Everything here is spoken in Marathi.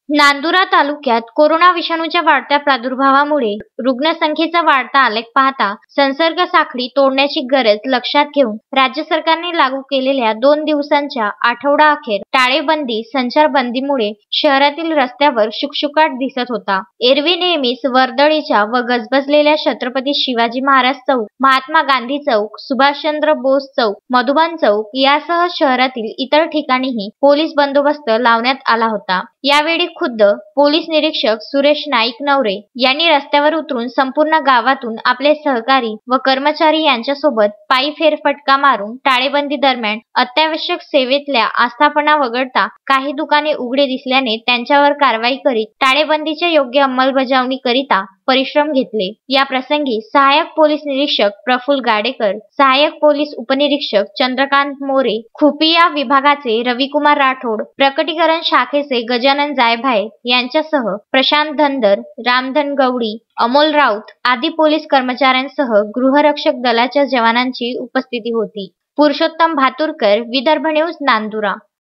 नांदुरा तालुक्यात कोरोना विषाणूच्या वाढत्या प्रादुर्भावामुळे रुग्णसंख्येचा वाढता आलेख पाहता संसर्ग साखळी तोडण्याची गरज लक्षात घेऊन राज्य सरकारने लागू केलेल्या 2 दिवसांच्या आठवडाअखेर टाळेबंदी संचारबंदीमुळे शहरातील रस्त्यावर शुकशुकाट दिसत होता। एरवी नेहमीच वर्दळीच्या व गजबजलेल्या छत्रपती शिवाजी महाराज चौक, महात्मा गांधी चौक, सुभाषचंद्र बोस चौक, मधुबन चौक यासह शहरातील इतर ठिकाणीही पोलीस बंदोबस्त लावण्यात आला होता। यावेळी खुद्द पोलीस निरीक्षक सुरेश नाईक नवरे यांनी रस्त्यावर उतरून संपूर्ण गावातून आपले सहकारी व कर्मचारी यांच्यासोबत पायी फेरफटका मारून टाळेबंदी दरम्यान अत्यावश्यक सेवेतल्या आस्थापना वगळता काही दुकाने उघडे दिसल्याने त्यांच्यावर कारवाई करीत टाळेबंदीच्या योग्य अंमलबजावणीकरिता परिश्रम घेतले। या प्रसंगी सहाय्यक पोलीस निरीक्षक प्रफुल्ल गाडेकर, सहाय्यक पोलीस उपनिरीक्षक चंद्रकांत मोरे, खुफिया विभागाचे रविकुमार राठोड, प्रकटीकरण शाखेचे गजानन जायभाये यांच्यासह प्रशांत धनगर, रामधन गवडी, अमोल राऊत आदी पोलीस कर्मचाऱ्यांसह गृहरक्षक दलाच्या जवानांची उपस्थिती होती। पुरुषोत्तम भातुरकर, विदर्भ न्यूज, नांदुरा।